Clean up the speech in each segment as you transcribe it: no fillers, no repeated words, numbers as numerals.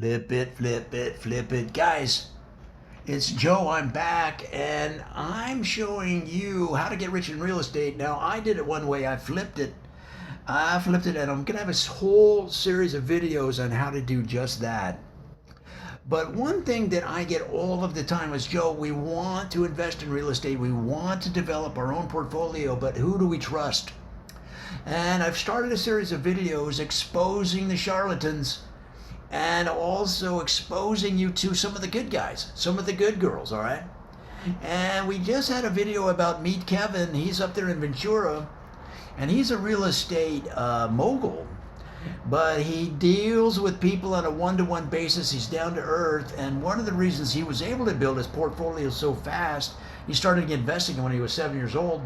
Flip it, flip it. Guys, it's Joe. I'm back and I'm showing you how to get rich in real estate. Now, I did it one way. I flipped it. And I'm going to have a whole series of videos on how to do just that. But one thing that I get all of the time is, Joe, we want to invest in real estate. We want to develop our own portfolio, but who do we trust? And I've started a series of videos exposing the charlatans and also exposing you to some of the good guys, some of the good girls, all right? And we just had a video about Meet Kevin. He's up there in Ventura, and he's a real estate mogul, but he deals with people on a one-to-one basis. He's down to earth, and one of the reasons he was able to build his portfolio so fast, he started investing when he was 7 years old,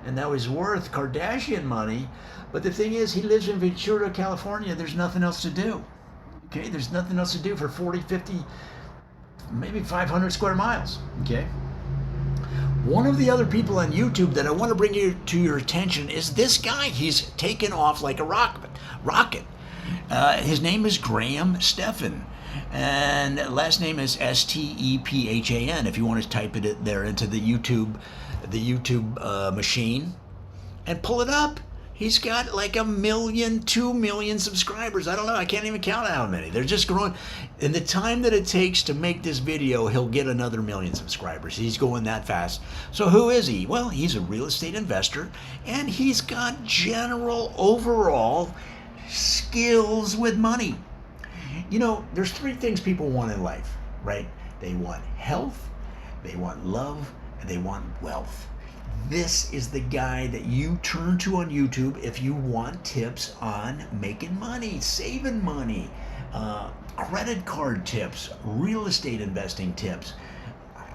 and now he's worth Kardashian money. But the thing is, he lives in Ventura, California. There's nothing else to do. Okay, there's nothing else to do for 40, 50, maybe 500 square miles. Okay. One of the other people on YouTube that I want to bring you to your attention is this guy. He's taken off like a rocket. His name is Stephan, and last name is Stephan. If you want to type it there into the YouTube machine and pull it up. He's got like 1 million, 2 million subscribers. I don't know. I can't even count how many. They're just growing. In the time that it takes to make this video, he'll get another 1 million subscribers. He's going that fast. So who is he? Well, he's a real estate investor, and he's got general overall skills with money. You know, there's 3 things people want in life, right? They want health, they want love, and they want wealth. This is the guy that you turn to on YouTube if you want tips on making money, saving money, credit card tips, real estate investing tips.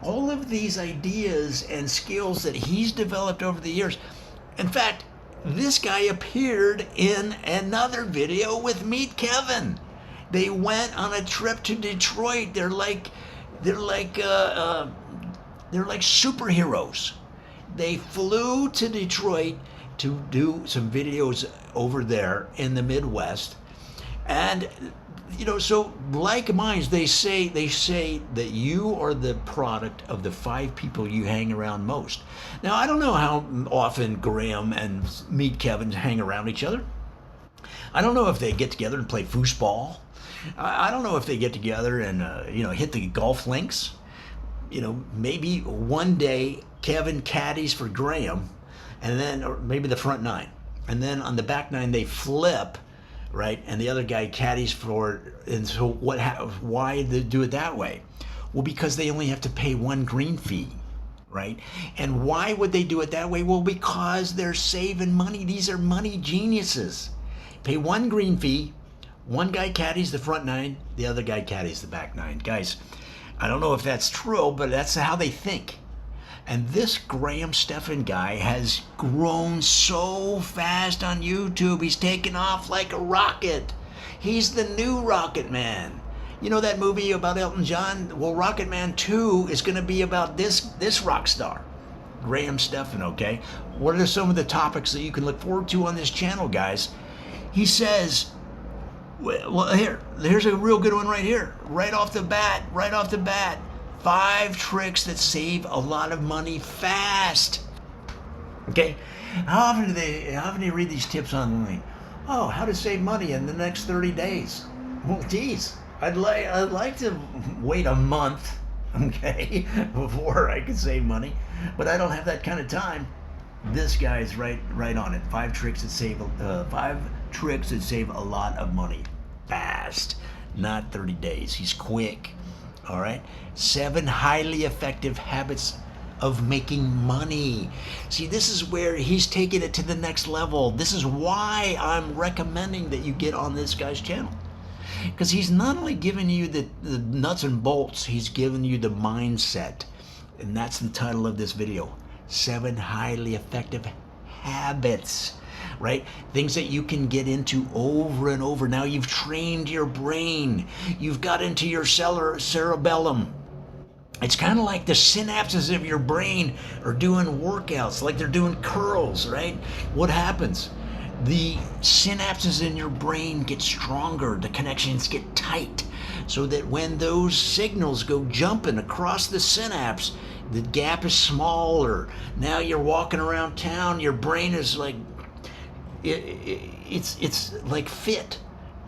All of these ideas and skills that he's developed over the years. In fact, this guy appeared in another video with Meet Kevin. They went on a trip to Detroit. They're like superheroes. They flew to Detroit to do some videos over there in the Midwest. And, you know, so like minds, they say that you are the product of the 5 people you hang around most. Now, I don't know how often Graham and Meet Kevin hang around each other. I don't know if they get together and play foosball. I don't know if they get together and, hit the golf links. You know, maybe one day Kevin caddies for Graham, and then, or maybe the front 9, and then on the back 9 they flip, right? And the other guy caddies for, and so why they do it that way? Well, because they only have to pay 1 green fee, right? And why would they do it that way? Well, because they're saving money. These are money geniuses. Pay 1 green fee, one guy caddies the front 9, the other guy caddies the back 9. Guys, I don't know if that's true, but that's how they think. And this Stephan guy has grown so fast on YouTube. He's taken off like a rocket. He's the new Rocket Man. You know that movie about Elton John? Well, Rocket Man 2 is going to be about this rock star, Stephan, okay? What are some of the topics that you can look forward to on this channel, guys? He says, well, here's a real good one right here. Right off the bat. 5 tricks that save a lot of money fast. Okay, how often do you read these tips online? Oh, how to save money in the next 30 days. Well, geez, I'd like to wait a month, okay, before I could save money, but I don't have that kind of time. This guy's right on it. 5 tricks that save a lot of money fast, not 30 days. He's quick. All right. 7 highly effective habits of making money. See, this is where he's taking it to the next level. This is why I'm recommending that you get on this guy's channel. Because he's not only giving you the nuts and bolts, he's giving you the mindset. And that's the title of this video. 7 highly effective habits. Right? Things that you can get into over and over. Now you've trained your brain. You've got into your cerebellum. It's kind of like the synapses of your brain are doing workouts, like they're doing curls, right? What happens? The synapses in your brain get stronger. The connections get tight. so that when those signals go jumping across the synapse, the gap is smaller. Now you're walking around town, your brain is like, it's like fit.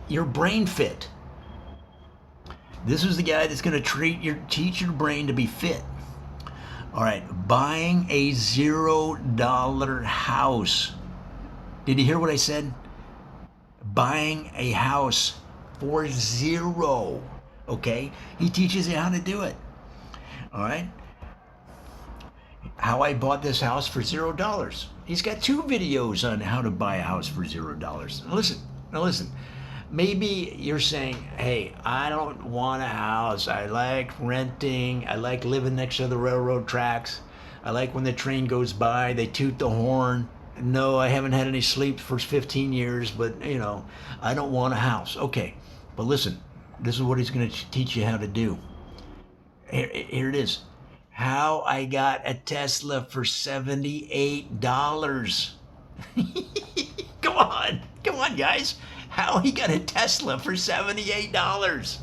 Your brain fit. This is the guy that's going to teach your brain to be fit. All right, buying a $0 house. Did you hear what I said? Buying a house for zero. Okay? He teaches you how to do it. All right? How I bought this house for $0. He's got 2 videos on how to buy a house for $0. Now listen. Maybe you're saying, hey, I don't want a house. I like renting. I like living next to the railroad tracks. I like when the train goes by, they toot the horn. No, I haven't had any sleep for 15 years, but, I don't want a house. Okay, but listen, this is what he's going to teach you how to do. Here it is. How I got a Tesla for $78. Come on, guys. How he got a Tesla for $78.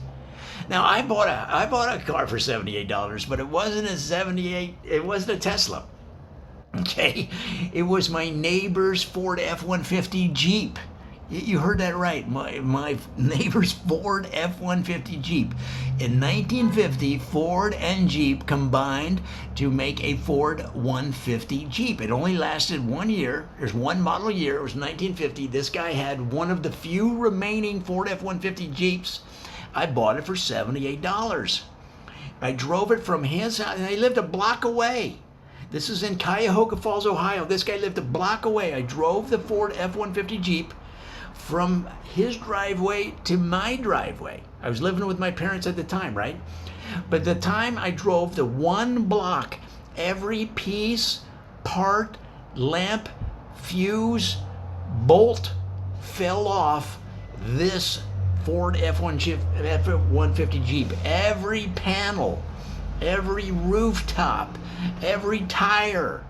Now I bought a car for $78, but it wasn't a Tesla. Okay, it was my neighbor's Ford F-150 Jeep. You heard that right. My neighbor's Ford F-150 Jeep. In 1950, Ford and Jeep combined to make a Ford 150 Jeep. It only lasted 1 year. There's one model year. It was 1950. This guy had one of the few remaining Ford F-150 Jeeps. I bought it for $78. I drove it from his house, and he lived a block away. This is in Cuyahoga Falls, Ohio. This guy lived a block away. I drove the Ford F-150 Jeep from his driveway to my driveway. I was living with my parents at the time, right? But the time I drove the 1 block, every piece, part, lamp, fuse, bolt fell off this Ford F-150 Jeep. Every panel, every rooftop, every tire,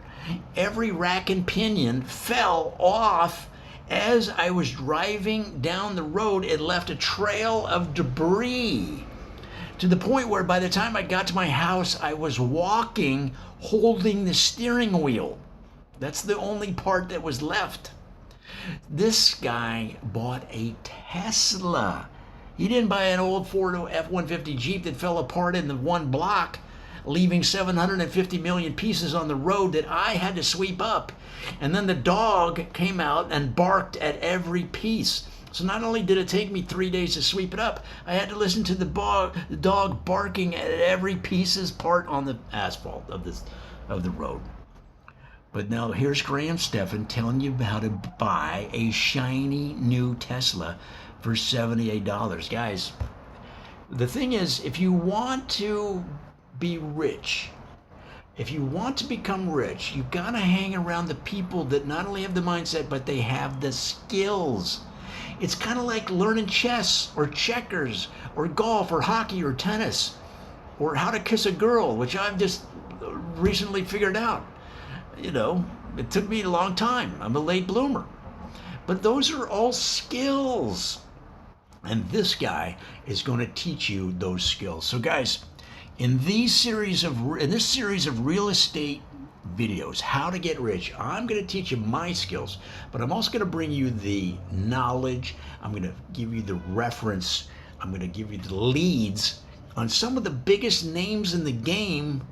every rack and pinion fell off. As I was driving down the road, it left a trail of debris to the point where by the time I got to my house, I was walking holding the steering wheel. That's the only part that was left. This guy bought a Tesla. He didn't buy an old Ford F-150 Jeep that fell apart in the 1 block, leaving 750 million pieces on the road that I had to sweep up. And then the dog came out and barked at every piece. So not only did it take me 3 days to sweep it up, I had to listen to the dog barking at every piece's part on the asphalt of the road. But now here's Stephan telling you how to buy a shiny new Tesla for $78. Guys, the thing is, if you want to be rich, if you want to become rich, you've got to hang around the people that not only have the mindset, but they have the skills. It's kind of like learning chess or checkers or golf or hockey or tennis or how to kiss a girl, which I've just recently figured out. It took me a long time. I'm a late bloomer. But those are all skills. And this guy is going to teach you those skills. So guys, in this series of real estate videos, how to get rich, I'm going to teach you my skills, but I'm also going to bring you the knowledge. I'm going to give you the reference. I'm going to give you the leads on some of the biggest names in the game.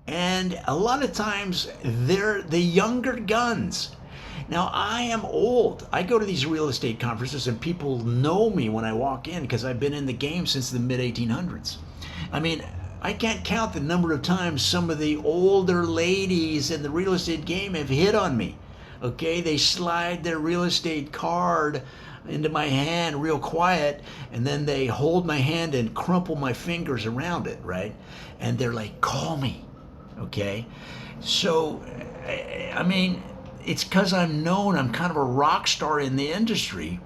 And a lot of times they're the younger guns. Now, I am old. I go to these real estate conferences and people know me when I walk in because I've been in the game since the mid-1800s. I mean, I can't count the number of times some of the older ladies in the real estate game have hit on me. Okay, they slide their real estate card into my hand real quiet, and then they hold my hand and crumple my fingers around it, right? And they're like, call me, okay? So, I mean, it's because I'm known. I'm kind of a rock star in the industry.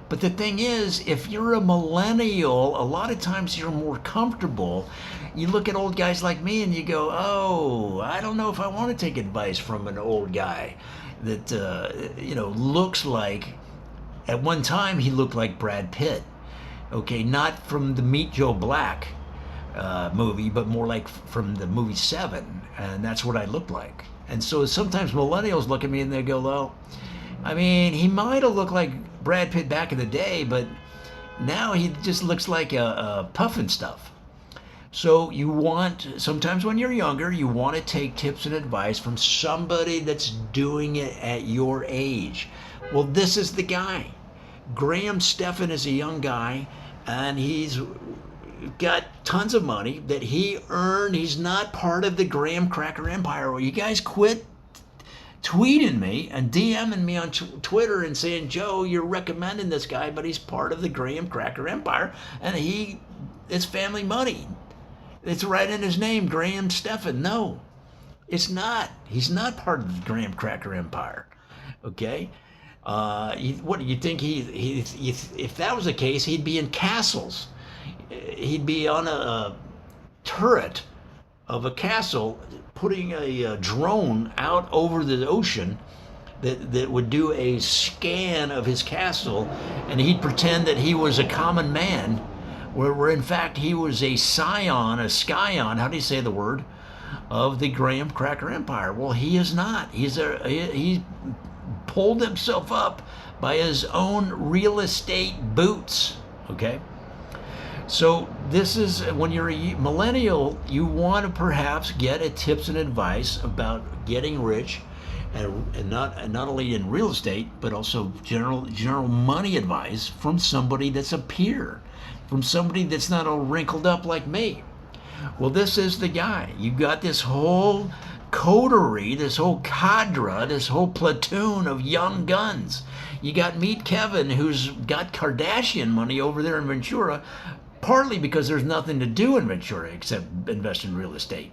But the thing is, if you're a millennial, a lot of times you're more comfortable. You look at old guys like me and you go, oh, I don't know if I want to take advice from an old guy that, looks like, at one time he looked like Brad Pitt. Okay, not from the Meet Joe Black movie, but more like from the movie Seven, and that's what I looked like. And so sometimes millennials look at me and they go, well, I mean, he might have looked like Brad Pitt back in the day, but now he just looks like a puff and stuff. So you want, sometimes when you're younger, you want to take tips and advice from somebody that's doing it at your age. Well, this is the guy. Stephan is a young guy, and he's got tons of money that he earned. He's not part of the Graham Cracker Empire. Well, you guys quit tweeting me and DMing me on Twitter and saying, Joe, you're recommending this guy, but he's part of the Graham Cracker Empire, and it's family money. It's right in his name, Stephan. No, it's not. He's not part of the Graham Cracker Empire. Okay? What do you think? If that was the case, he'd be in castles. He'd be on a turret of a castle, putting a drone out over the ocean that would do a scan of his castle, and he'd pretend that he was a common man, where in fact he was a scion, how do you say the word, of the Graham Cracker Empire. Well, he is not. He pulled himself up by his own real estate boots. Okay? So this is, when you're a millennial, you want to perhaps get a tips and advice about getting rich, and not only in real estate, but also general money advice from somebody that's a peer, from somebody that's not all wrinkled up like me. Well, this is the guy. You've got this whole coterie, this whole cadre, this whole platoon of young guns. You got Meet Kevin, who's got Kardashian money over there in Ventura, partly because there's nothing to do in Ventura except invest in real estate.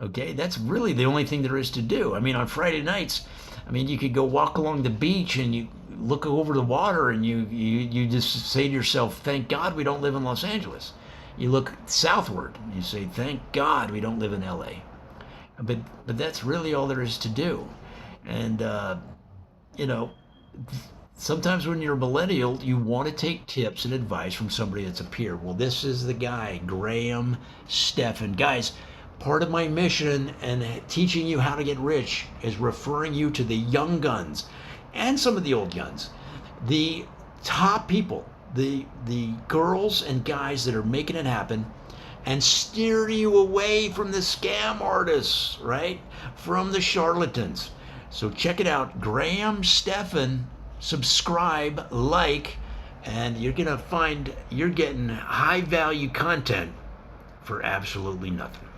Okay, that's really the only thing there is to do. I mean, on Friday nights, I mean, you could go walk along the beach and you look over the water and you just say to yourself, thank God we don't live in Los Angeles. You look southward, you say, thank God we don't live in LA. But that's really all there is to do. And, you know, sometimes when you're a millennial, you want to take tips and advice from somebody that's a peer. Well, this is the guy, Stephan. Guys, part of my mission and teaching you how to get rich is referring you to the young guns and some of the old guns, the top people, the girls and guys that are making it happen, and steer you away from the scam artists, right? From the charlatans. So check it out, Stephan. Subscribe, like, and you're gonna find you're getting high value content for absolutely nothing.